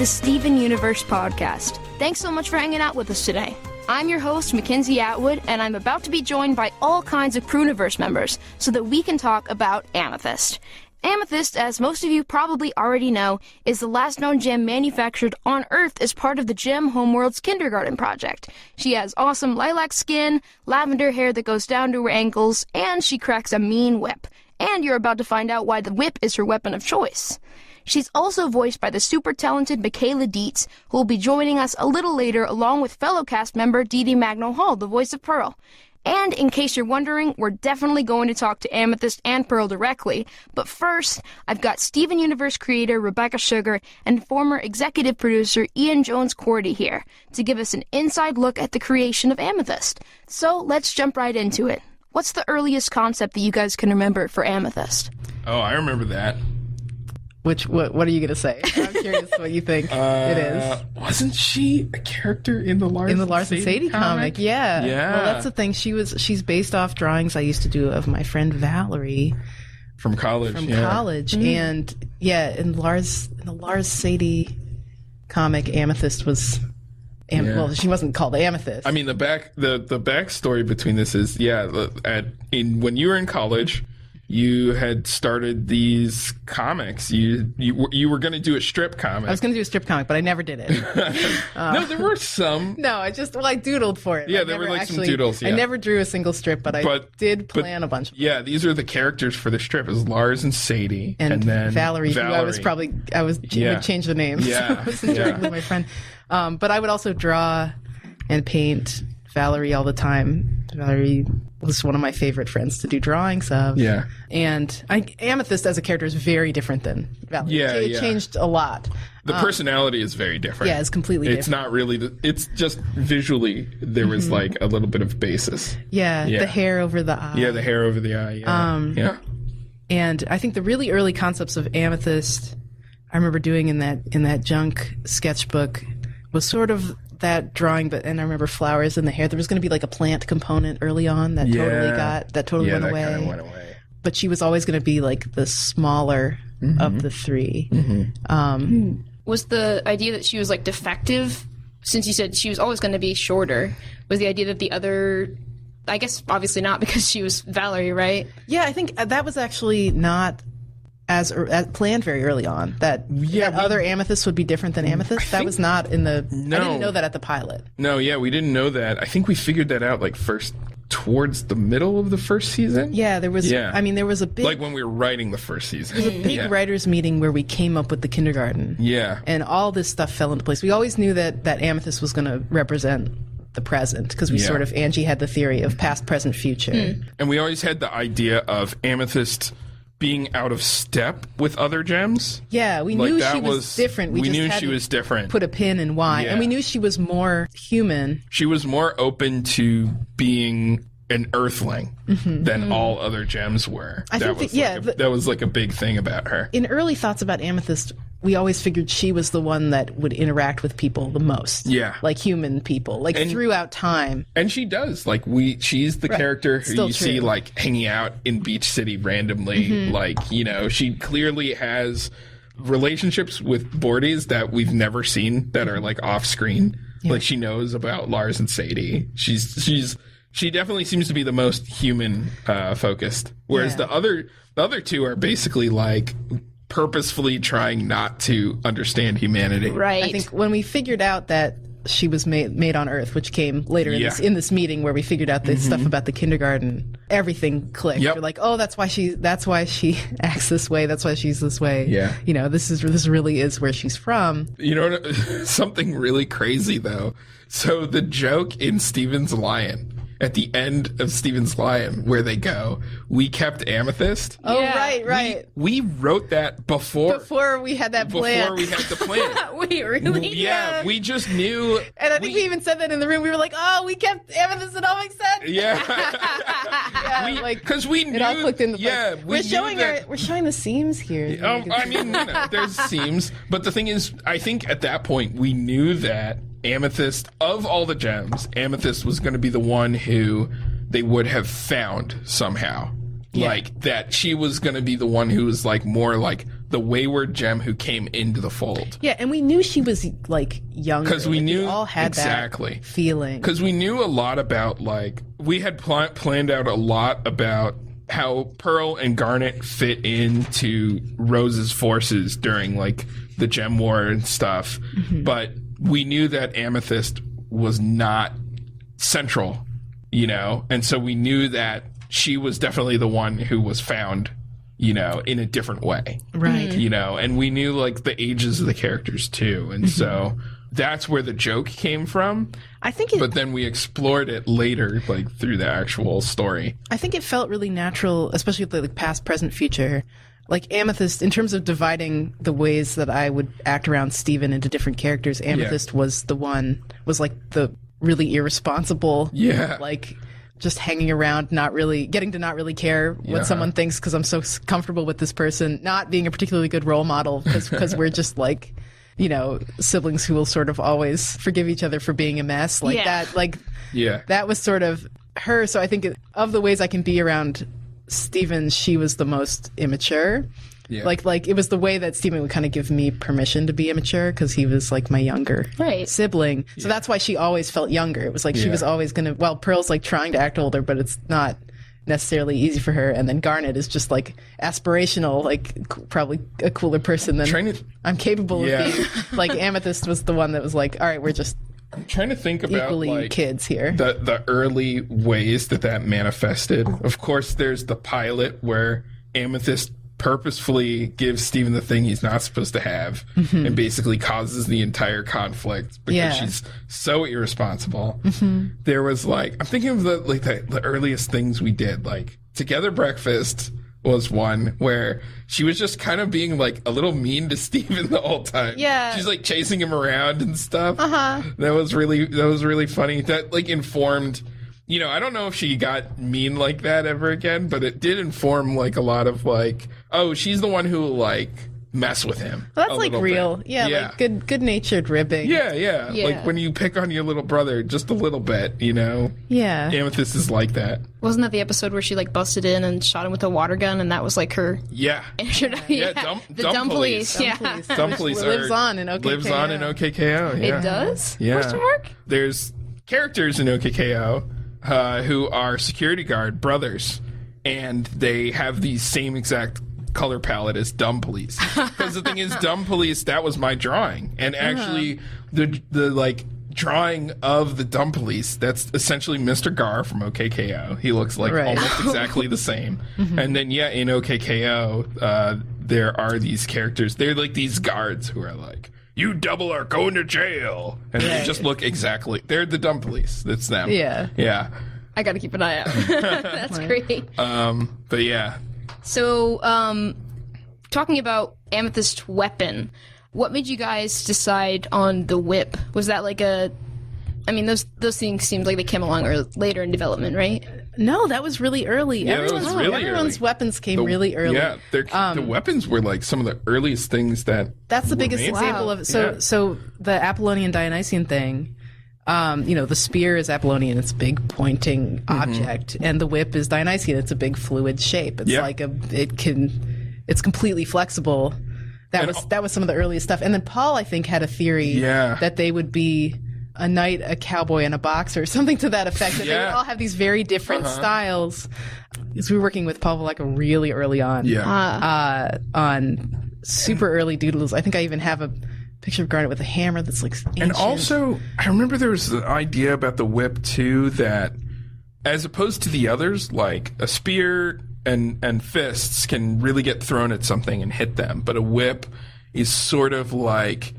the Steven Universe podcast. Thanks so much for hanging out with us today. I'm your host, McKenzie Atwood, and I'm about to be joined by all kinds of Crewniverse members so that we can talk about Amethyst. Amethyst, as most of you probably already know, is the last known gem manufactured on Earth as part of the Gem Homeworld's Kindergarten Project. She has awesome lilac skin, lavender hair that goes down to her ankles, and she cracks a mean whip. And you're about to find out why the whip is her weapon of choice. She's also voiced by the super talented Michaela Dietz, who will be joining us a little later along with fellow cast member Deedee Magno, the voice of Pearl. And in case you're wondering, we're definitely going to talk to Amethyst and Pearl directly. But first, I've got Steven Universe creator Rebecca Sugar and former executive producer Ian Jones-Quartey here to give us an inside look at the creation of Amethyst. So let's jump right into it. What's the earliest concept that you guys can remember for Amethyst? Oh, I remember that. What are you going to say? I'm curious what you think it is. Wasn't she a character in the Lars and Sadie comic? Yeah. Well, that's the thing. She's based off drawings I used to do of my friend Valerie from college. Mm-hmm. And in the Lars Sadie comic, Amethyst was. Well, she wasn't called Amethyst. I mean, the backstory between this is when you were in college, you had started these comics. You were going to do a strip comic. I was going to do a strip comic, but I never did it. No, there were some. No, I doodled for it. Yeah, there were some doodles. Yeah. I never drew a single strip, but I did plan a bunch of them. Yeah, these are the characters for the strip. It was Lars and Sadie, and then Valerie. Who I would change the names. Yeah, I wasn't directly my friend. But I would also draw and paint Valerie all the time. Valerie was one of my favorite friends to do drawings of. Yeah. And Amethyst as a character is very different than Valerie. Yeah, it changed a lot. The personality is very different. Yeah, it's completely different. It's not really... it's just visually, there was like a little bit of basis. Yeah, the hair over the eye. Yeah, the hair over the eye. Yeah. And I think the really early concepts of Amethyst, I remember doing in that junk sketchbook, was sort of that drawing, and I remember flowers in the hair. There was going to be like a plant component early on that totally went away. Kind of went away. But she was always going to be like the smaller of the three. Mm-hmm. Was the idea that she was like defective, since you said she was always going to be shorter, was the idea that the other, I guess obviously not because she was Valerie, right? Yeah, I think that was actually not as planned very early on, that other Amethyst would be different than Amethyst. That was not in the... No. I didn't know that at the pilot. No, we didn't know that. I think we figured that out towards the middle of the first season. Yeah, there was... Yeah. I mean, there was a big... Like when we were writing the first season. There was a big writers' meeting where we came up with the kindergarten. Yeah. And all this stuff fell into place. We always knew that Amethyst was going to represent the present, because Angie had the theory of past, present, future. And we always had the idea of Amethyst being out of step with other gems. Yeah, we knew she was different. We knew she was different. Put a pin in why. Yeah. And we knew she was more human. She was more open to being an earthling than all other gems were. That was like a big thing about her. In early thoughts about Amethyst, we always figured she was the one that would interact with people the most. Yeah. Like human people, throughout time. And she does. She's the character who you see hanging out in Beach City randomly. She clearly has relationships with boardies that we've never seen that are off screen. Yeah. She knows about Lars and Sadie. She definitely seems to be the most human focused. Whereas the other two are basically purposefully trying not to understand humanity. Right. I think when we figured out that she was made on Earth, which came later in this meeting where we figured out the stuff about the kindergarten, everything clicked. Yep. We're like, oh, that's why she acts this way. That's why she's this way. Yeah. This really is where she's from. Something really crazy though. So the joke in Steven's Lion, at the end of Steven's Lion, where they go, we kept Amethyst. Oh, right. We wrote that before we had that plan. Before we had the plan. We really? Yeah, we just knew. And I think we even said that in the room. We were like, oh, we kept Amethyst. It all makes sense. Yeah. Because we knew. It all clicked into place. Yeah, we're showing the seams here. I mean, there's seams. But the thing is, I think at that point, we knew that Amethyst, of all the gems, Amethyst was going to be the one who they would have found somehow. Like, that she was going to be the one who was, like, more like the wayward gem who came into the fold. Yeah, and we knew she was, like, younger. Because we knew... We all had that feeling. Because we knew a lot about, like... We had planned out a lot about how Pearl and Garnet fit into Rose's forces during, like, the Gem War and stuff. Mm-hmm. But we knew that Amethyst was not central, you know? And so we knew that she was definitely the one who was found, you know, in a different way. Right. You know, and we knew, like, the ages of the characters, too. And so that's where the joke came from. I think but then we explored it later, like, through the actual story. I think it felt really natural, especially with the like, past, present, future. Like, Amethyst, in terms of dividing the ways that I would act around Steven into different characters, Amethyst was like the really irresponsible, like... just hanging around, getting to not really care what someone thinks because I'm so comfortable with this person, not being a particularly good role model because we're just like, you know, siblings who will sort of always forgive each other for being a mess that was sort of her. So I think of the ways I can be around Steven, she was the most immature. Yeah. Like it was the way that Steven would kind of give me permission to be immature because he was like my younger sibling. So that's why she always felt younger. It was like she was always going to, well, Pearl's like trying to act older, but it's not necessarily easy for her. And then Garnet is just like aspirational, like probably a cooler person than I'm capable of being. Like Amethyst was the one that was like, all right, we're just I'm trying to think about equally like kids here. The early ways that manifested. Of course, there's the pilot where Amethyst purposefully gives Steven the thing he's not supposed to have and basically causes the entire conflict because she's so irresponsible. There was like, I'm thinking of the earliest things we did, like Together Breakfast was one where she was just kind of being like a little mean to Steven the whole time. Yeah. She's like chasing him around and stuff. That was really funny. That like informed, you know, I don't know if she got mean like that ever again, but it did inform like a lot of like, oh, she's the one who will like mess with him. Well, that's like real. Like good-natured ribbing. Yeah. Like when you pick on your little brother just a little bit, you know. Yeah. Amethyst is like that. Wasn't that the episode where she like busted in and shot him with a water gun and that was like her Dumb Police. Dumb Police lives on in OKKO. Lives on in OKKO. Yeah. It does? Yeah. Question mark? There's characters in OKKO who are security guard brothers, and they have the same exact color palette as Dumb Police. Because the thing is, Dumb Police, that was my drawing, and actually the like drawing of the Dumb Police, that's essentially Mr. Gar from OKKO. He looks like almost exactly the same. And then in OKKO, there are these characters. They're like these guards who are like, you double are going to jail. And they just look exactly... They're the Dumb Police. That's them. Yeah. I gotta keep an eye out. That's great. But yeah. So, talking about Amethyst's weapon, what made you guys decide on the whip? Was that like a... I mean, those things seemed like they came along later in development, right? No, that was really early. Yeah, everyone's weapons came really early. Yeah, the weapons were like some of the earliest things that. That's the biggest example of it. So the Apollonian Dionysian thing, you know, the spear is Apollonian; it's a big pointing object, and the whip is Dionysian; it's a big fluid shape. It's like it's completely flexible. That was some of the earliest stuff, and then Paul, I think, had a theory that they would be a knight, a cowboy, and a boxer, something to that effect. And they would all have these very different styles. Because we were working with Paul Valleca really early on, on super early doodles. I think I even have a picture of Garnet with a hammer that's like ancient. And also, I remember there was an idea about the whip, too, that as opposed to the others, like a spear and fists can really get thrown at something and hit them. But a whip is sort of like...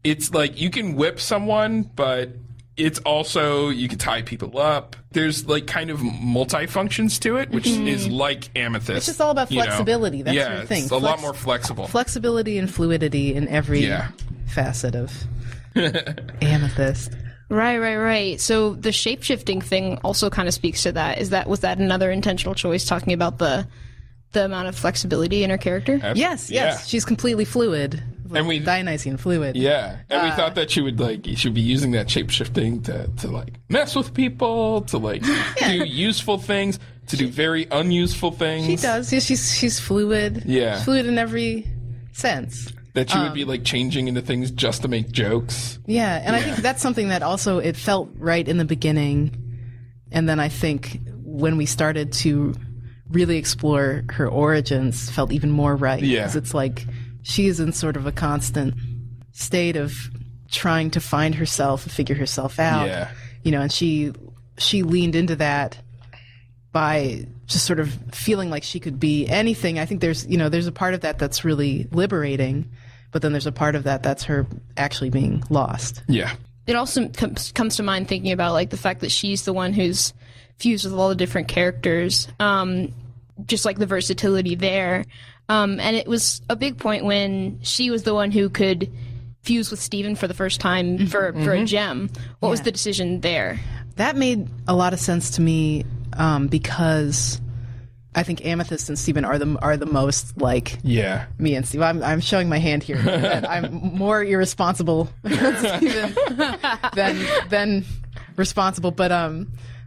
It's like you can whip someone, but it's also you can tie people up. There's like kind of multi-functions to it, which is like Amethyst. It's just all about flexibility. That's your thing. It's a lot more flexible. Flexibility and fluidity in every facet of Amethyst. Right. So the shape-shifting thing also kind of speaks to that. Was that another intentional choice, talking about the amount of flexibility in her character? Yes. She's completely fluid. like Dionysian fluid. Yeah, and we thought that she would be using that shape-shifting to like mess with people, to like do useful things, to do very unuseful things. She does. Yeah, she's fluid. Yeah. She's fluid in every sense. That she would be like changing into things just to make jokes. Yeah, and I think that's something that also it felt right in the beginning, and then I think when we started to really explore her origins, felt even more right. Yeah, because it's like she's in sort of a constant state of trying to find herself and figure herself out. Yeah, and she leaned into that by just sort of feeling like she could be anything. I think there's a part of that that's really liberating, but then there's a part of that that's her actually being lost. Yeah. It also comes to mind thinking about like the fact that she's the one who's fused with all the different characters, just like the versatility there. And it was a big point when she was the one who could fuse with Steven for the first time for a gem. What was the decision there? That made a lot of sense to me because I think Amethyst and Steven are the most like me and Steve. I'm showing my hand here that I'm more irresponsible Steven than responsible, but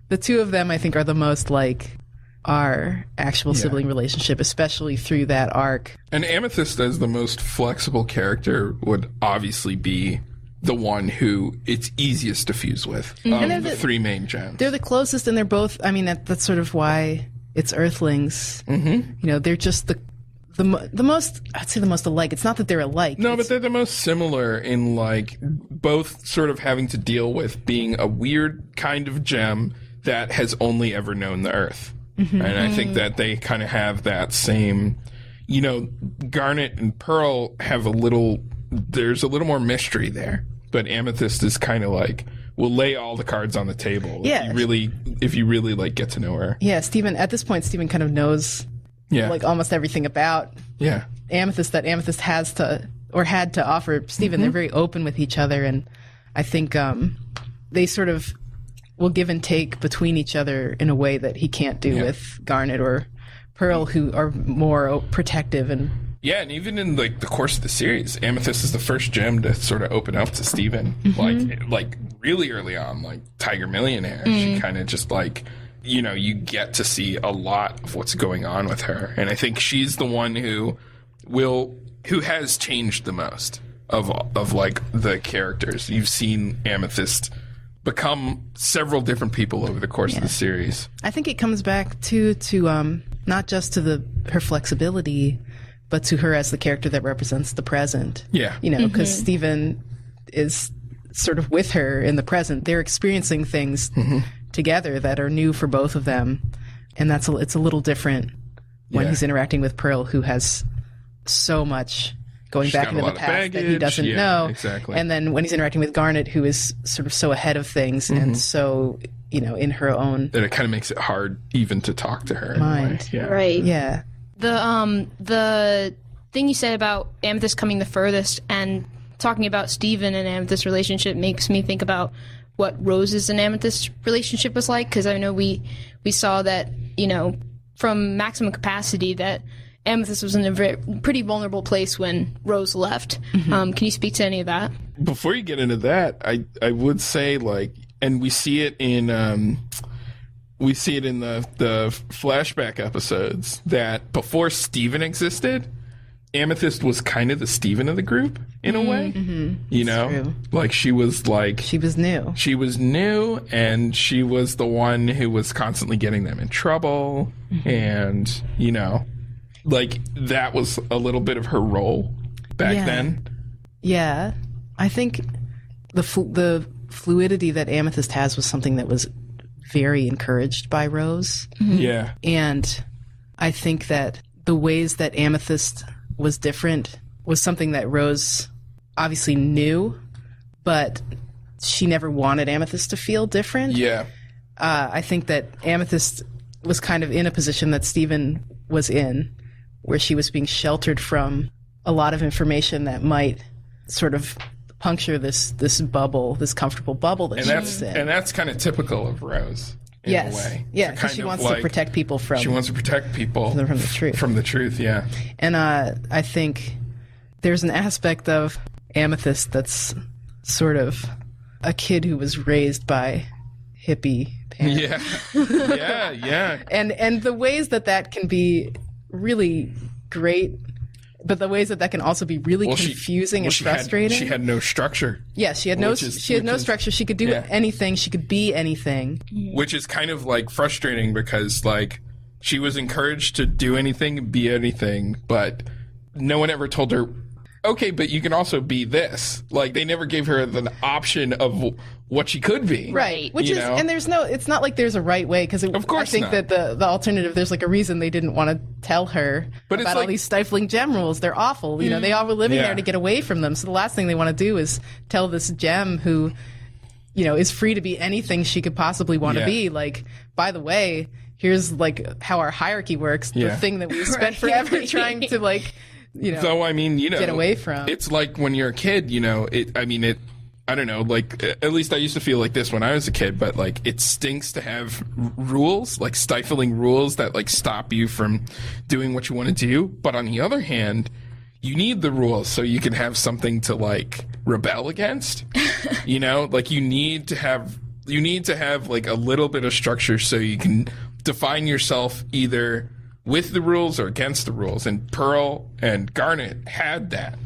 the two of them I think are the most like our actual sibling relationship, especially through that arc. And Amethyst as the most flexible character would obviously be the one who it's easiest to fuse with of the three main gems. They're the closest, and they're both, I mean, that's sort of why it's Earthlings. Mm-hmm. They're just the most, I'd say the most alike. It's not that they're alike. No, but they're the most similar in like both sort of having to deal with being a weird kind of gem that has only ever known the Earth. Mm-hmm. And I think that they kind of have that same, Garnet and Pearl have there's a little more mystery there. But Amethyst is kind of like, will lay all the cards on the table if you really like get to know her. Yeah, Steven, at this point, Steven kind of knows like almost everything about Amethyst that Amethyst has to or had to offer Steven. Mm-hmm. They're very open with each other, and I think they sort of will give and take between each other in a way that he can't do with Garnet or Pearl, who are more protective and... Yeah, and even in like the course of the series, Amethyst is the first gem to sort of open up to Steven. Mm-hmm. Like really early on, like Tiger Millionaire. Mm-hmm. She kind of just like, you get to see a lot of what's going on with her. And I think she's the one who has changed the most of like the characters. You've seen Amethyst become several different people over the course of the series. I think it comes back to not just to her flexibility, but to her as the character that represents the present. Yeah. Because Steven is sort of with her in the present. They're experiencing things together that are new for both of them. And it's a little different when he's interacting with Pearl, who has so much going back into the past that he doesn't know. Exactly. And then when he's interacting with Garnet, who is sort of so ahead of things and so, in her own... That it kind of makes it hard even to talk to her. Mind. Yeah. Right. Yeah. The thing you said about Amethyst coming the furthest and talking about Steven and Amethyst's relationship makes me think about what Rose's and Amethyst's relationship was like, because I know we saw that, from Maximum Capacity that Amethyst was in a pretty vulnerable place when Rose left. Mm-hmm. Can you speak to any of that? Before you get into that, I would say and we see it in the flashback episodes that before Steven existed, Amethyst was kind of the Steven of the group in a way. Mm-hmm. True. Like she was new. She was new, and she was the one who was constantly getting them in trouble, and like that was a little bit of her role back then. Yeah, I think the fluidity that Amethyst has was something that was very encouraged by Rose. Mm-hmm. Yeah. And I think that the ways that Amethyst was different was something that Rose obviously knew, but she never wanted Amethyst to feel different. Yeah. I think that Amethyst was kind of in a position that Steven was in, where she was being sheltered from a lot of information that might sort of puncture this bubble, this comfortable bubble that she's in. And that's kind of typical of Rose in a way. Yeah, because she wants to protect people from... She wants to protect people... From the truth. From the truth, yeah. And I think there's an aspect of Amethyst that's sort of a kid who was raised by hippie parents. Yeah. And the ways that can be really great, but the ways that can also be really confusing and frustrating. She had no structure. Yeah, she had no structure. She could do anything. She could be anything. Which is kind of like frustrating because like she was encouraged to do anything, be anything, but no one ever told her, okay, but you can also be this. Like, they never gave her the option of what she could be. Right. Which is, and it's not like there's a right way, because of course I think that the alternative, there's like a reason they didn't want to tell her about all these stifling gem rules. They're awful. You know, they all were living there to get away from them. So the last thing they want to do is tell this gem who, you know, is free to be anything she could possibly want to be. Like, by the way, here's like how our hierarchy works. The thing that we spent forever trying to like, you know, so I mean, you know, get away from. It's like when you're a kid, you know, I don't know, like, at least I used to feel like this when I was a kid, but like, it stinks to have rules, like stifling rules that like stop you from doing what you want to do. But on the other hand, you need the rules so you can have something to like rebel against, you know, like you need to have like a little bit of structure so you can define yourself either with the rules or against the rules. And Pearl and Garnet had that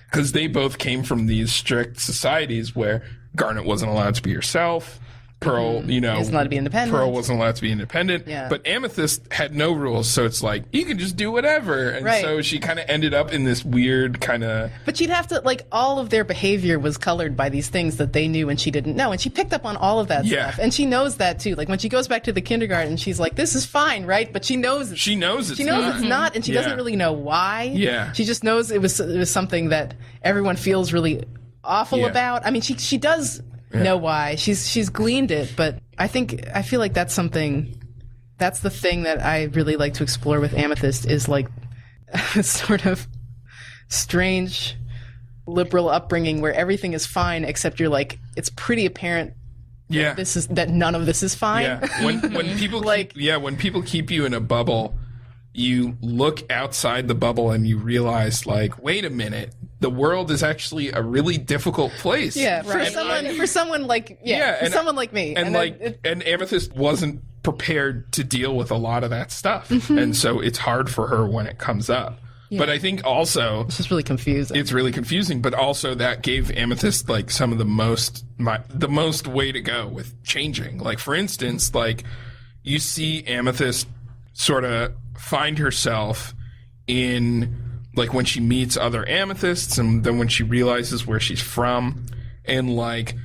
because they both came from these strict societies where Garnet wasn't allowed to be herself. Pearl, you know, wasn't allowed to be independent. Pearl wasn't allowed to be independent. Yeah. But Amethyst had no rules, so it's like you can just do whatever. And so she kind of ended up in this weird kind of. But you'd have to like all of their behavior was colored by these things that they knew and she didn't know, and she picked up on all of that stuff, and she knows that too. Like when she goes back to the kindergarten, she's like, "This is fine, right?" But she knows she knows it's not, and she doesn't really know why. Yeah, she just knows it was something that everyone feels really awful about. I mean, she does. Know why she's gleaned it, but I feel like that's the thing that I really like to explore with Amethyst is like a sort of strange liberal upbringing where everything is fine except you're like it's pretty apparent that none of this is fine. Yeah. When people when people keep you in a bubble, you look outside the bubble and you realize like, wait a minute, the world is actually a really difficult place. Yeah, for someone like me. And Amethyst wasn't prepared to deal with a lot of that stuff. And so it's hard for her when it comes up. Yeah. But I think also it's just really confusing. It's really confusing, but also that gave Amethyst like some of the most way to go with changing. Like for instance, like you see Amethyst sort of find herself in like when she meets other amethysts and then when she realizes where she's from and like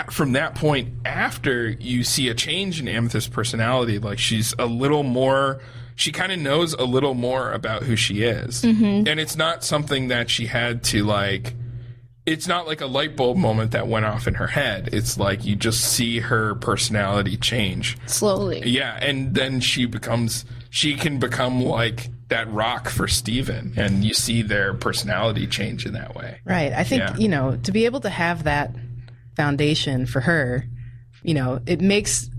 from that point after you see a change in Amethyst's personality, like she's a little more, she kind of knows a little more about who she is. And it's not something that she had to like, it's not like a light bulb moment that went off in her head. It's like you just see her personality change slowly. Yeah, and then she can become like that rock for Steven, and you see their personality change in that way. Right. I think, you know, to be able to have that foundation for her, you know, it makes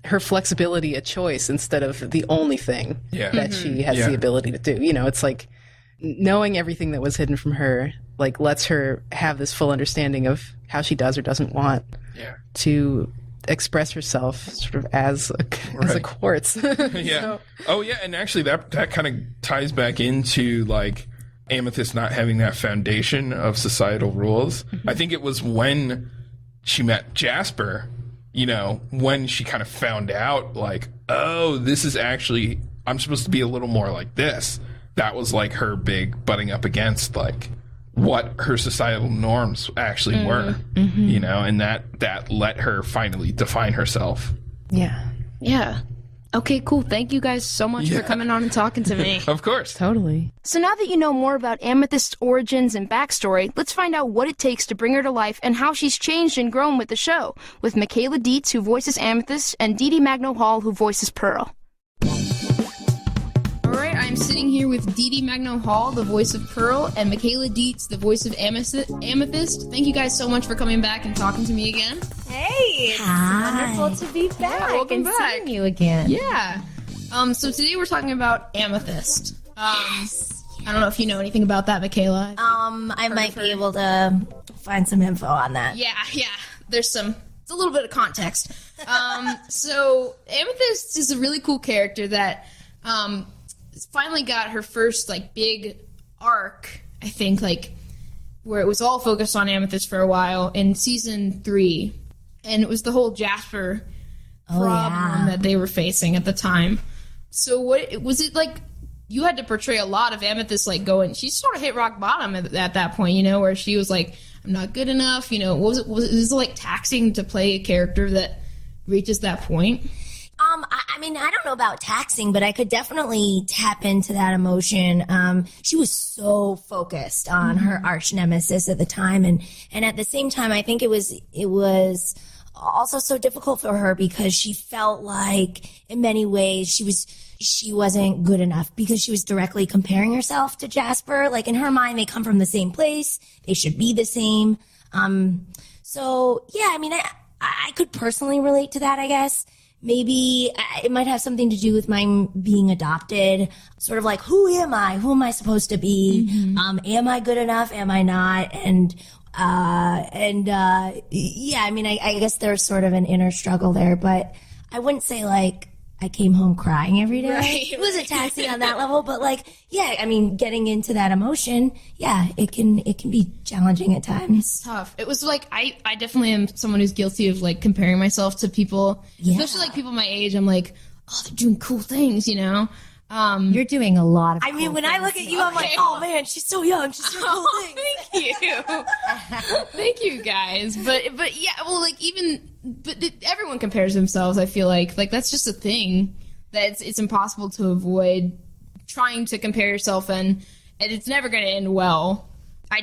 her flexibility a choice instead of the only thing that she has the ability to do. You know, it's like knowing everything that was hidden from her, like lets her have this full understanding of how she does or doesn't want to express herself sort of as a quartz. So. Oh yeah, and actually that kind of ties back into like Amethyst not having that foundation of societal rules. I think it was when she met Jasper, you know, when she kind of found out like, oh, this is actually, I'm supposed to be a little more like this. That was like her big butting up against like what her societal norms actually were, you know, and that let her finally define herself. Yeah. Okay, cool. Thank you guys so much for coming on and talking to me. Of course. Totally. So now that you know more about Amethyst's origins and backstory, let's find out what it takes to bring her to life and how she's changed and grown with the show, with Michaela Dietz, who voices Amethyst, and Deedee Magno who voices Pearl. Alright, I'm sitting here with Deedee Magno, the voice of Pearl, and Michaela Dietz, the voice of Amethyst. Thank you guys so much for coming back and talking to me again. Hey, it's wonderful to be back and seeing you again. Yeah. So today we're talking about Amethyst. I don't know if you know anything about that, Michaela. I might be able to find some info on that. Yeah. It's a little bit of context. So Amethyst is a really cool character that finally got her first big arc, I think, where it was all focused on Amethyst for a while in season 3, and it was the whole Jasper problem that they were facing at the time. So what was it like? You had to portray a lot of Amethyst she sort of hit rock bottom at that point, where she was like, I'm not good enough. Was it taxing to play a character that reaches that point? I don't know about taxing, but I could definitely tap into that emotion. She was so focused on her arch nemesis at the time, and at the same time, I think it was also so difficult for her because she felt like, in many ways, she wasn't good enough because she was directly comparing herself to Jasper. In her mind, they come from the same place; they should be the same. So yeah, I could personally relate to that, I guess. Maybe it might have something to do with my being adopted. Sort of who am I? Who am I supposed to be? Am I good enough? Am I not? Yeah, I guess there's sort of an inner struggle there, but I wouldn't say I came home crying every day. Right. It wasn't taxing on that level, but getting into that emotion, it can be challenging at times. It's tough. It was I definitely am someone who's guilty of comparing myself to people, especially people my age. I'm they're doing cool things, You're doing a lot of when I look at you, I'm oh man, she's so young. She's doing cool things. Thank you. Thank you, guys. But yeah, well, everyone compares themselves, I feel like that's just a thing that it's impossible to avoid trying to compare yourself, and it's never going to end well. I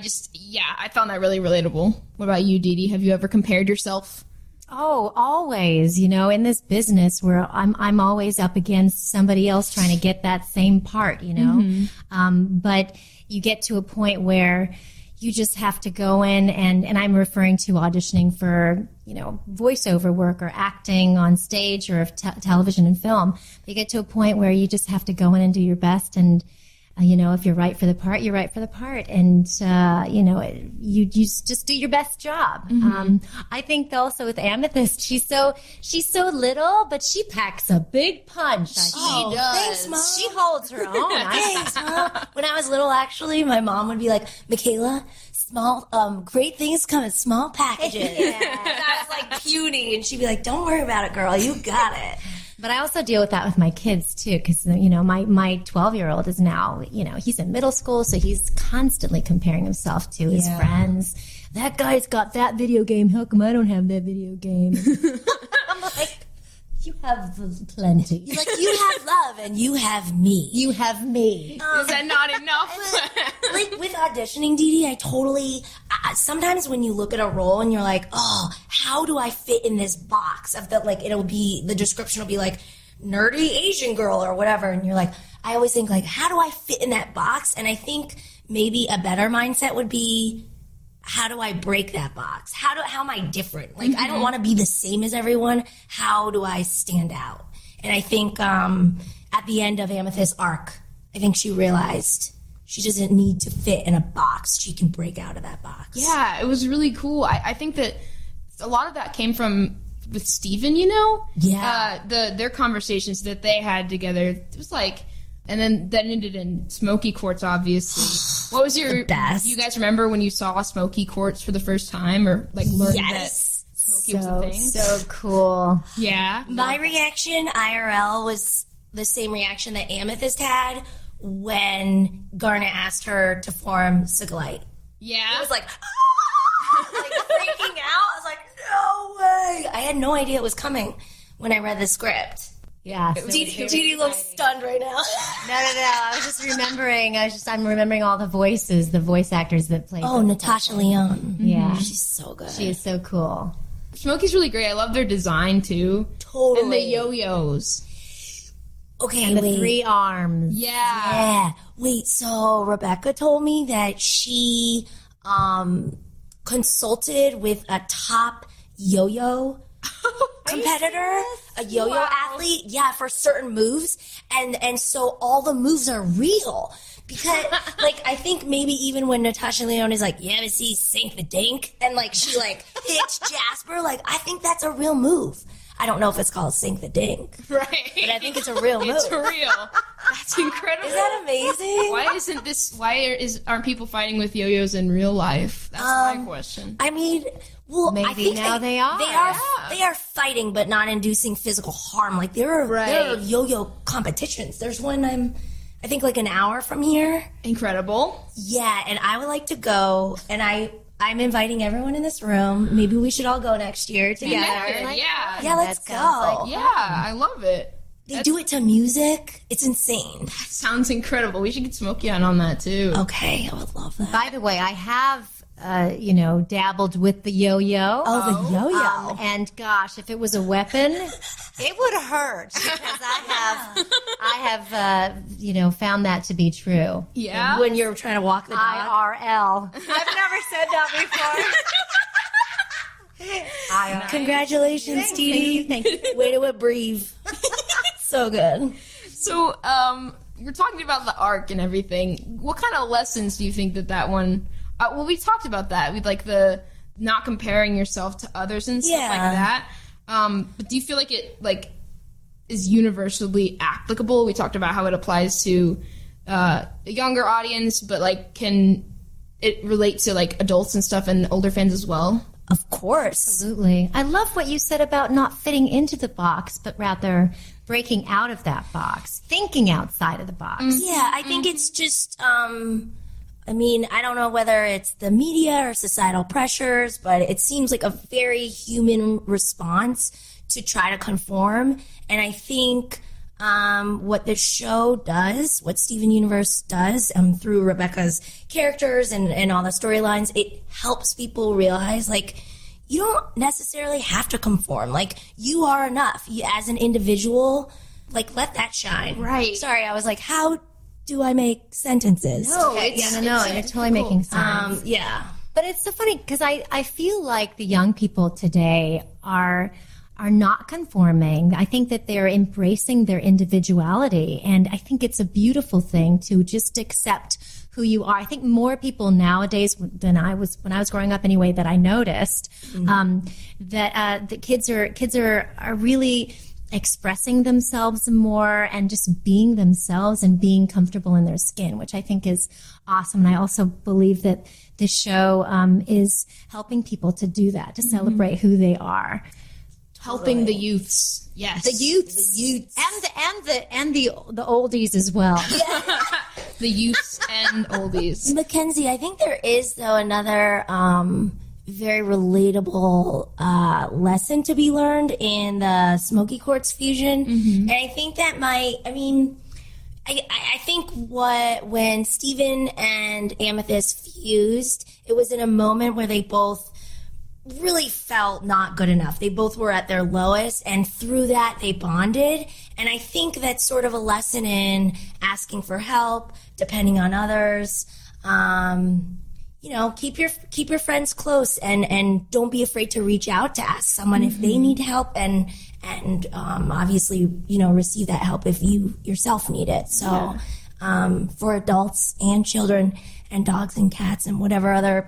found that really relatable. What about you, Deedee? Have you ever compared yourself? Oh, always. In this business where I'm always up against somebody else trying to get that same part, But you get to a point where you just have to go in, and I'm referring to auditioning for, voiceover work or acting on stage or television and film. You get to a point where you just have to go in and do your best, and if you're right for the part, you're right for the part. And, you just do your best job. I think also with Amethyst, she's so little, but she packs a big punch. She does. Thanks, Mom. She holds her own. Thanks, Mom. When I was little, actually, my mom would be like, Michaela, great things come in small packages. I was puny, and she'd be like, don't worry about it, girl. You got it. But I also deal with that with my kids, too, because, my 12-year-old is now, he's in middle school, so he's constantly comparing himself to his friends. That guy's got that video game. How come I don't have that video game? I'm like, you have plenty. You're you have love, and you have me. You have me. Is that not enough? With auditioning, Deedee, I totally... sometimes when you look at a role and you're like, oh, how do I fit in this box of the description will be nerdy Asian girl or whatever, and you're I always think how do I fit in that box? And I think maybe a better mindset would be, how do I break that box? How am I different? I don't want to be the same as everyone. How do I stand out? And I think at the end of Amethyst's arc, I think she realized she doesn't need to fit in a box. She can break out of that box. Yeah, it was really cool. I think that a lot of that came from with Steven, Yeah. Their conversations that they had together. It was and then that ended in Smoky Quartz, obviously. What was your best? Do you guys remember when you saw Smoky Quartz for the first time, or learned that Smoky was a thing? So cool. Yeah. My reaction, IRL, was the same reaction that Amethyst had when Garnet asked her to form Sigilite. Yeah. It was freaking out. I was no way. I had no idea it was coming when I read the script. Yeah. Deedee looks stunned right now. No. I was just remembering. I'm remembering all the voice actors that played. Oh, Natasha Lyonne. Yeah. She's so good. She is so cool. Smokey's really great. I love their design, too. Totally. And the yo-yos. Okay, and the 3 arms. Yeah. Wait, so Rebecca told me that she consulted with a top yo-yo competitor, a yo-yo athlete, for certain moves, and so all the moves are real Because, like, I think maybe even when Natasha Lyonne is like, you ever see Sink the Dink? And, like, she, like, hits Jasper. Like, I think that's a real move. I don't know if it's called Sink the Dink. Right. But I think it's a real move. It's real. That's incredible. Is that amazing? Aren't people fighting with yo-yos in real life? That's my question. I mean, well, Maybe I think now they are. They are fighting, but not inducing physical harm. Like, there are yo-yo competitions. There's one I think like an hour from here. Incredible. Yeah, and I would like to go, and I'm inviting everyone in this room. Maybe we should all go next year together. Yeah, let's go. I love it. They do it to music. It's insane. That sounds incredible. We should get Smokey on that too. Okay, I would love that. By the way, I have, dabbled with the yo-yo. Oh, the yo-yo. And gosh, if it was a weapon, it would hurt because I have, found that to be true. Yeah. When you're trying to walk the dog. IRL. I've never said that before. Congratulations, Deedee. Thank you. Way to breathe. So good. So, you're talking about the arc and everything. What kind of lessons do you think that one... well, we talked about that with, like, the not comparing yourself to others and stuff like that. But do you feel like it, like, is universally applicable? We talked about how it applies to a younger audience, but, like, can it relate to, like, adults and stuff and older fans as well? Of course. Absolutely. I love what you said about not fitting into the box, but rather breaking out of that box, thinking outside of the box. Yeah, I think it's just, I don't know whether it's the media or societal pressures, but it seems like a very human response to try to conform. And I think what the show does, what Steven Universe does, through Rebecca's characters and all the storylines, it helps people realize, like, you don't necessarily have to conform. Like, you are enough. You, as an individual, like, let that shine. Right. Sorry, I was like, how do I make sentences? No, you're totally making sense. Yeah. But it's so funny because I feel like the young people today are not conforming. I think that they're embracing their individuality, and I think it's a beautiful thing to just accept who you are. I think more people nowadays than I was when I was growing up anyway that I noticed that the kids are really expressing themselves more and just being themselves and being comfortable in their skin, which I think is awesome. And I also believe that this show is helping people to do that, to celebrate who they are. Helping the youths. Yes. The youths. And the oldies as well. Yeah. The youths and oldies. McKenzie, I think there is, though, another very relatable lesson to be learned in the Smoky Quartz fusion. And I think that I think when Steven and Amethyst fused, it was in a moment where they both really felt not good enough. They both were at their lowest, and through that they bonded. And I think that's sort of a lesson in asking for help, depending on others. Keep your friends close, and don't be afraid to reach out to ask someone if they need help, and obviously, receive that help if you yourself need it. So, for adults and children and dogs and cats and whatever other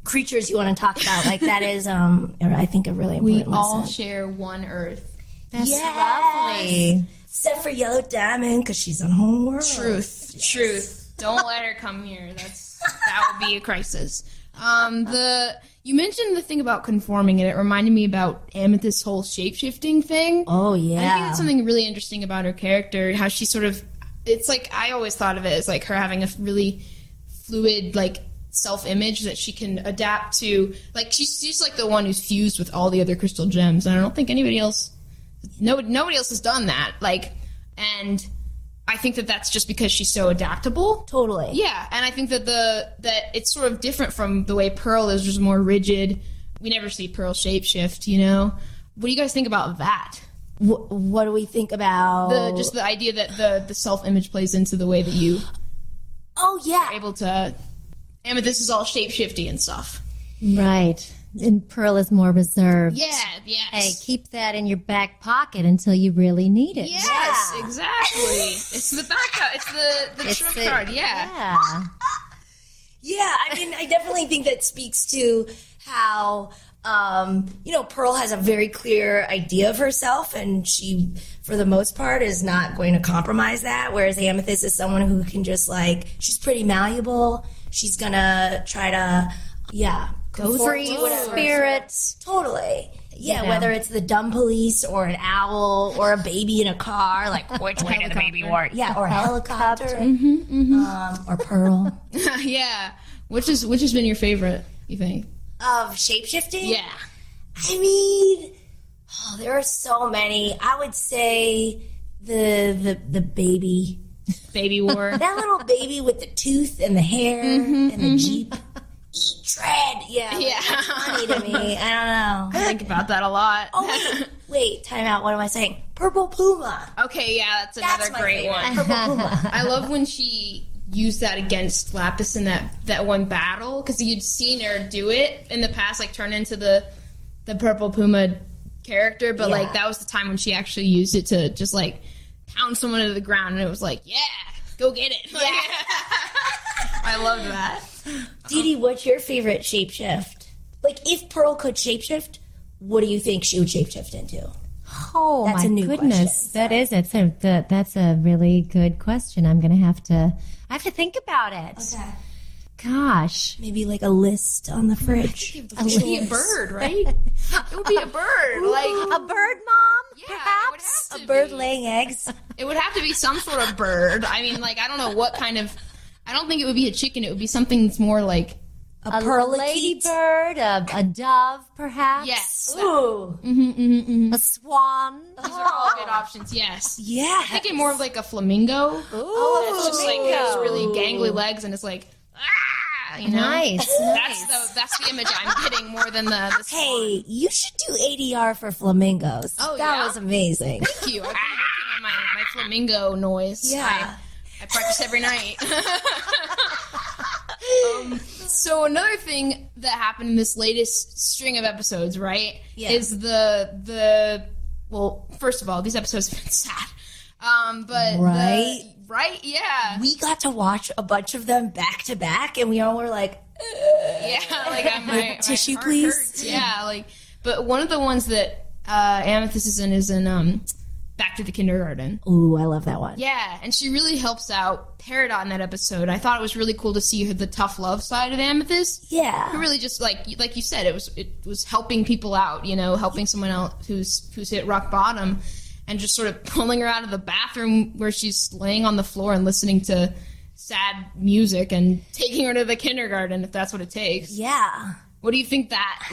creatures you want to talk about, like, that is, I think, a really important lesson. We all share one Earth. That's lovely. Except for Yellow Diamond, because she's on Homeworld. Truth. Don't let her come here. That would be a crisis. You mentioned the thing about conforming, and it reminded me about Amethyst's whole shape-shifting thing. Oh, yeah. I think that's something really interesting about her character, how she sort of, it's like, I always thought of it as like her having a really fluid, like, self-image that she can adapt to. Like, she's like the one who's fused with all the other crystal gems, and I don't think nobody else has done that. Like, and I think that that's just because she's so adaptable. Totally. Yeah, and I think that that it's sort of different from the way Pearl is, just more rigid. We never see Pearl shapeshift, What do you guys think about that? What do we think about just the idea that the self-image plays into the way that you are able to. Amethyst is all shape-shifty and stuff. Right. And Pearl is more reserved. Yeah, yes. Hey, keep that in your back pocket until you really need it. Yes, exactly. It's the backup. It's the trump card. Yeah. Yeah, I mean, I definitely think that speaks to how, Pearl has a very clear idea of herself, and she, for the most part, is not going to compromise that, whereas Amethyst is someone who can just, she's pretty malleable. She's going to try to, go free spirits. Totally. Yeah, whether it's the dumb police or an owl or a baby in a car, which way did the baby work? Yeah, or a helicopter. Or Pearl. Yeah. Which has been your favorite, you think? Of shapeshifting? Yeah. I mean, there are so many. I would say the baby. Baby war. That little baby with the tooth and the hair and the Jeep. Eat tread. Yeah. Funny to me. I don't know. I think about that a lot. Oh, wait. Time out. What am I saying? Purple Puma. Okay, yeah, that's another great one. Purple Puma. I love when she used that against Lapis in that one battle, because you'd seen her do it in the past, turn into the Purple Puma character, but that was the time when she actually used it to just pound someone into the ground, and it was go get it. Yeah. I love that. Deedee, what's your favorite shapeshift? If Pearl could shapeshift, what do you think she would shapeshift into? Oh, that's my a new goodness. Question. That's a really good question. I'm going to have to think about it. Okay. Gosh. Maybe a list on the fridge. It would be a bird, right? It would be a bird. A bird, Mom? Yeah, perhaps? it would have to A bird be. laying eggs. It would have to be some sort of bird. I mean, I don't know what kind of... I don't think it would be a chicken. It would be something that's more like... A pearly ladybird, a dove, perhaps? Yes. Ooh. A swan. These are all good options, yes. Yeah. I'm thinking more of a flamingo. Ooh, It's just has really gangly legs, and it's Nice. That's the image I'm getting more than the swan. Hey, you should do ADR for flamingos. Oh, that yeah? was amazing. Thank you. I've been working on my flamingo noise. Yeah. I practice every night. So another thing that happened in this latest string of episodes, right, is well, first of all, these episodes have been sad. But right? Yeah. We got to watch a bunch of them back to back, and we all were like, yeah, my tissue, heart please. hurts. Yeah, but one of the ones that Amethyst is in Back to the Kindergarten. Ooh, I love that one. Yeah, and she really helps out Peridot in that episode. I thought it was really cool to see the tough love side of Amethyst. Yeah. Who really just like you said, it was helping people out, helping someone else who's hit rock bottom, and just sort of pulling her out of the bathroom where she's laying on the floor and listening to sad music and taking her to the kindergarten if that's what it takes. Yeah. What do you think that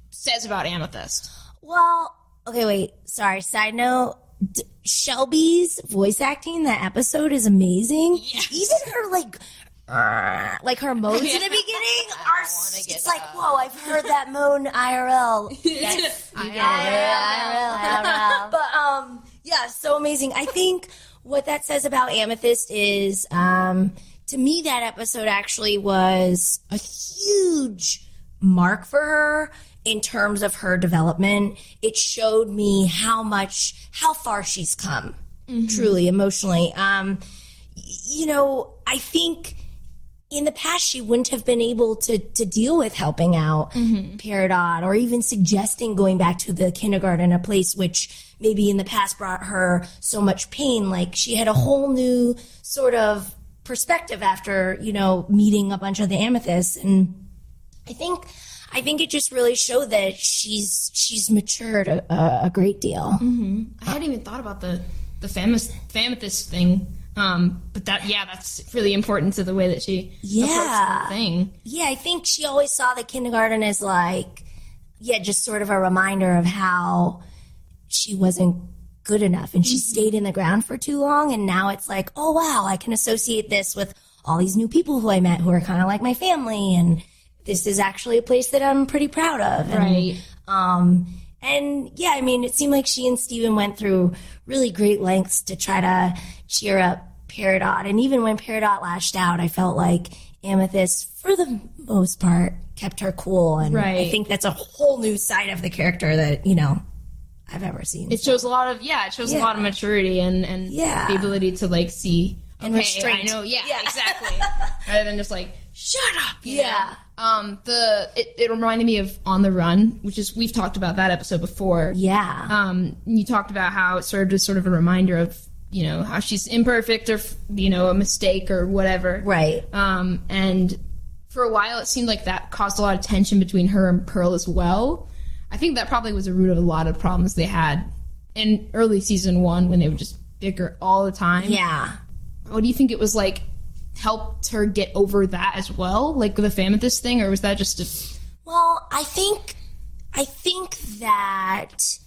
says about Amethyst? Well, okay, wait. Sorry. Side note. Shelby's voice acting in that episode is amazing. Yes. Even her her moans in the beginning are. It's whoa! I've heard that moan IRL. Yes, IRL. But yeah, so amazing. I think what that says about Amethyst is, to me, that episode actually was a huge mark for her. In terms of her development, it showed me how far she's come, truly, emotionally. I think in the past she wouldn't have been able to deal with helping out Peridot, or even suggesting going back to the kindergarten, a place which maybe in the past brought her so much pain. She had a whole new sort of perspective after, meeting a bunch of the Amethysts. And I think it just really showed that she's matured a great deal. Mm-hmm. I hadn't even thought about the Amethyst thing, but that's really important to the way that she approached the thing. Yeah, I think she always saw the kindergarten as just sort of a reminder of how she wasn't good enough, and she stayed in the ground for too long, and now it's oh wow, I can associate this with all these new people who I met who are kind of like my family, and this is actually a place that I'm pretty proud of. Right. And it seemed like she and Steven went through really great lengths to try to cheer up Peridot. And even when Peridot lashed out, I felt like Amethyst, for the most part, kept her cool. And I think that's a whole new side of the character that, I've ever seen. It shows a lot of, a lot of maturity and the ability to, like, see, and restraint. I know, exactly. Rather than just, like, shut up, you know? It reminded me of On the Run, which is, we've talked about that episode before. Yeah. You talked about how it served as sort of a reminder of, how she's imperfect or, a mistake or whatever. Right. And for a while it seemed like that caused a lot of tension between her and Pearl as well. I think that probably was the root of a lot of problems they had in early season 1 when they would just bicker all the time. Yeah. What do you think it was like helped her get over that as well? Like the Amethyst thing, or was that just Well, I think that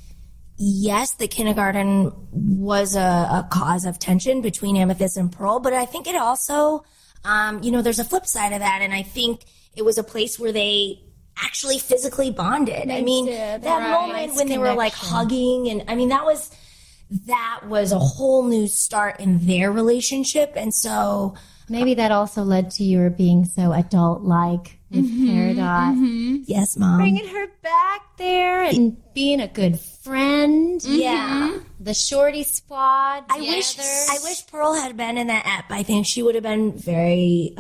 yes, the kindergarten was a cause of tension between Amethyst and Pearl, but I think it also, there's a flip side of that, and I think it was a place where they actually physically bonded. That moment when they were like hugging, and that was a whole new start in their relationship, and so maybe that also led to your being so adult-like with Peridot. Yes, Mom. Bringing her back there and being a good friend. Yeah. The Shorty squad. I wish Pearl had been in that ep. I think she would have been very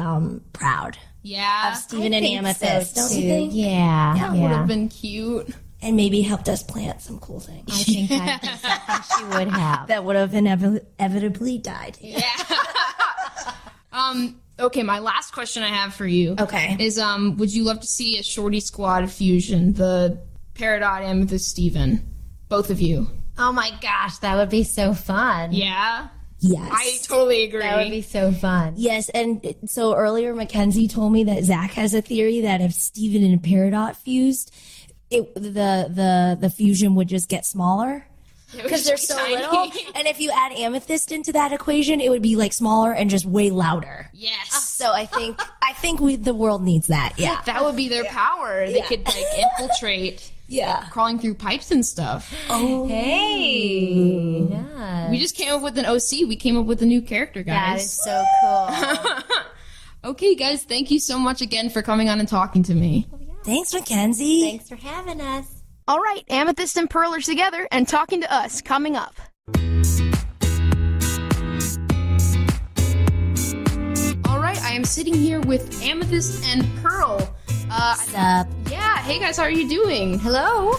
proud of Steven and Amethyst. Don't you think? Yeah. That would have been cute. And maybe helped us plant some cool things. I think she would have. That would have inevitably died. Yeah. Okay, my last question I have for you is would you love to see a Shorty Squad fusion, the Peridot, Amethyst, Steven? Both of you. Oh my gosh, that would be so fun. Yeah? Yes. I totally agree. That would be so fun. Yes, and so earlier McKenzie told me that Zach has a theory that if Steven and Peridot fused, the fusion would just get smaller. Because they're so little. And if you add Amethyst into that equation, it would be like smaller and just way louder. Yes. So I think the world needs that. Yeah. That would be their power. They could like infiltrate. Yeah. Crawling through pipes and stuff. Oh. Hey. Yeah. We just came up with an OC. We came up with a new character, guys. That is so cool. Okay, guys. Thank you so much again for coming on and talking to me. Thanks, McKenzie. Thanks for having us. All right, Amethyst and Pearl are together and talking to us coming up. All right, I am sitting here with Amethyst and Pearl. What's up? Yeah, hey guys, how are you doing? Hello.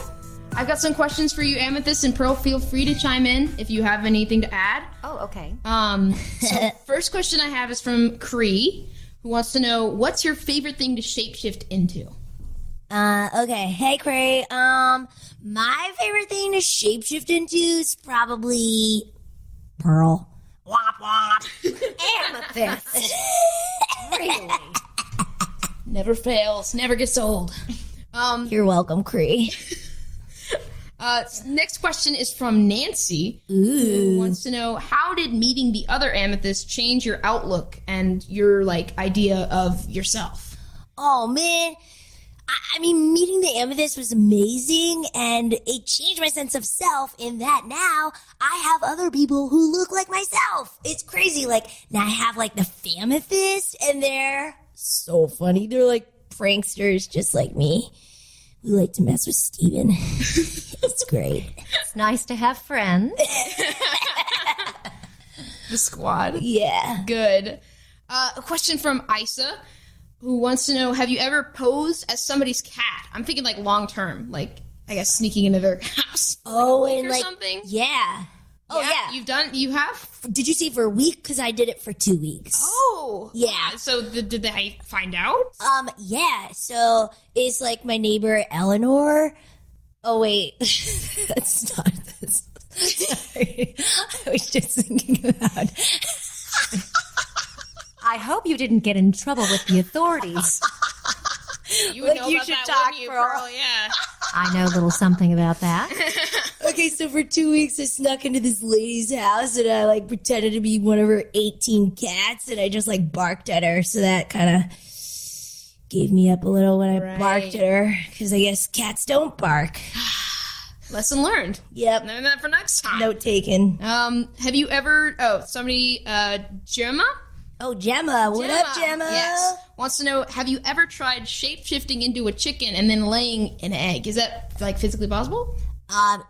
I've got some questions for you, Amethyst and Pearl. Feel free to chime in if you have anything to add. Oh, okay. So first question I have is from Cree, who wants to know, what's your favorite thing to shapeshift into? Okay. Hey, Cray. My favorite thing to shapeshift into is probably Pearl. Womp womp. Amethyst. Really? Never fails, never gets old. You're welcome, Cree. Next question is from Nancy, who wants to know, how did meeting the other Amethyst change your outlook and your, idea of yourself? Oh, man. I mean, meeting the Amethyst was amazing, and it changed my sense of self in that now I have other people who look like myself. It's crazy. Now I have, the Famethyst, and they're so funny. They're pranksters just like me. We like to mess with Steven. It's great. It's nice to have friends. The squad. Yeah. Good. A question from Isa, who wants to know, have you ever posed as somebody's cat? I'm thinking long term, I guess sneaking into their house. Oh, and or something. Yeah. Oh, yeah. You have? Did you see for a week? Because I did it for 2 weeks. Oh. Yeah. So did they find out? Yeah. So it's my neighbor Eleanor. Oh, wait. That's not this. Sorry. I was just thinking about I hope you didn't get in trouble with the authorities. You would know about should that, talk, wouldn't you, Pearl? Pearl? Yeah. I know a little something about that. Okay, so for 2 weeks, I snuck into this lady's house, and I, pretended to be one of her 18 cats, and I just, barked at her, so that kind of gave me up a little when I barked at her, because I guess cats don't bark. Lesson learned. Yep. Learn that for next time. Note taken. Have you ever... Gemma? Oh, Gemma. What up, Gemma? Yes. Wants to know, have you ever tried shape-shifting into a chicken and then laying an egg? Is that, like, physically possible?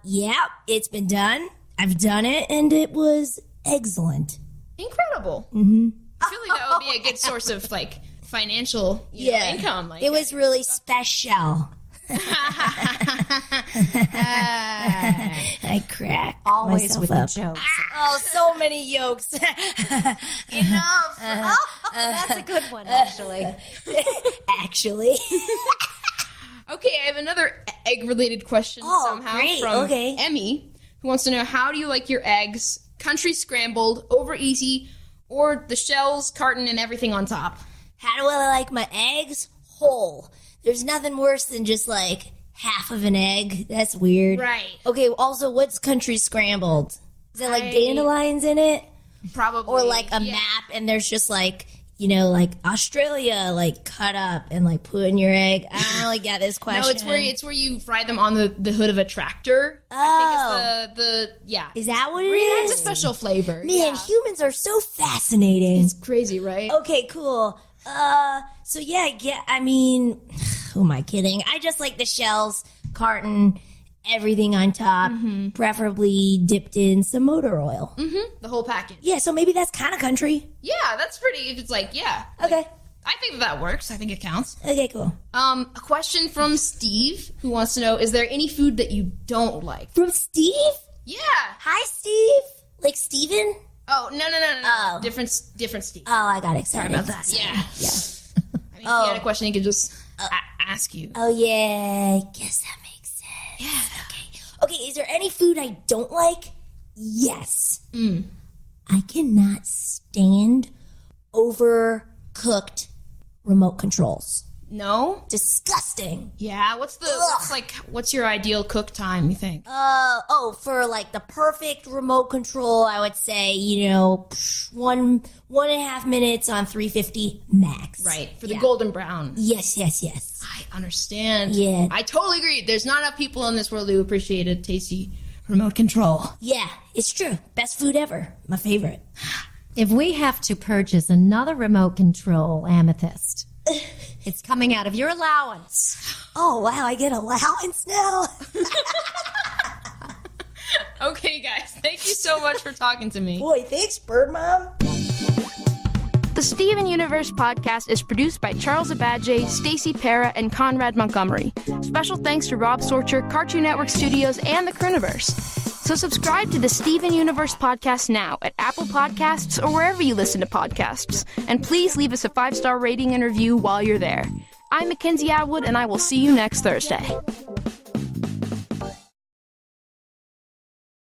Yeah, it's been done. I've done it, and it was excellent. Incredible. Mm-hmm. I feel like that would be a good source of, like, financial income. Like, it was really special. I crack Always myself with up. the jokes. Oh, so many yolks. Enough. That's a good one, actually. Actually. Okay, I have another egg-related question somehow great. from Okay. Emmy, who wants to know, how do you like your eggs? Country scrambled, over easy, or the shells, carton, and everything on top? How do I like my eggs? Whole. There's nothing worse than just like half of an egg. That's weird. Right. Okay, also, what's country scrambled? Is there like dandelions in it? Probably. Or like a map and there's just like, you know, like Australia, like cut up and like put in your egg? I don't really get this question. No, it's where you fry them on the hood of a tractor. Oh. I think it's Is that what it It's is? a special flavor. Man, humans are so fascinating. It's crazy, right? Okay, cool. So yeah, I mean, who am I kidding? I just like the shells, carton, everything on top, preferably dipped in some motor oil. Mm-hmm. The whole package. Yeah, so maybe that's kind of country. Yeah, that's pretty, if it's like, Okay. I think that works. I think it counts. Okay, cool. A question from Steve, who wants to know, is there any food that you don't like? From Steve? Yeah. Hi, Steve. Like Steven? Oh, no. Oh. Different Steve. Oh, I got excited. Sorry about that. Yeah. Yeah. I mean, if you had a question, he could just ask you. Oh, yeah. I guess that makes sense. Yeah. Okay, is there any food I don't like? Yes. I cannot stand overcooked remote controls. No? Disgusting. Yeah, what's your ideal cook time, you think? For like the perfect remote control, I would say, 1.5 minutes on 350 max. Right, for the golden brown. Yes. I understand. Yeah. I totally agree. There's not enough people in this world who appreciate a tasty remote control. Yeah, it's true. Best food ever. My favorite. If we have to purchase another remote control, Amethyst, it's coming out of your allowance. Oh, wow, I get allowance now? Okay, guys, thank you so much for talking to me. Boy, thanks, Bird Mom. The Steven Universe podcast is produced by Charles Abadje, Stacey Para, and Conrad Montgomery. Special thanks to Rob Sorcher, Cartoon Network Studios, and the Crooniverse. So subscribe to the Steven Universe podcast now at Apple Podcasts or wherever you listen to podcasts. And please leave us a 5-star rating and review while you're there. I'm McKenzie Atwood, and I will see you next Thursday.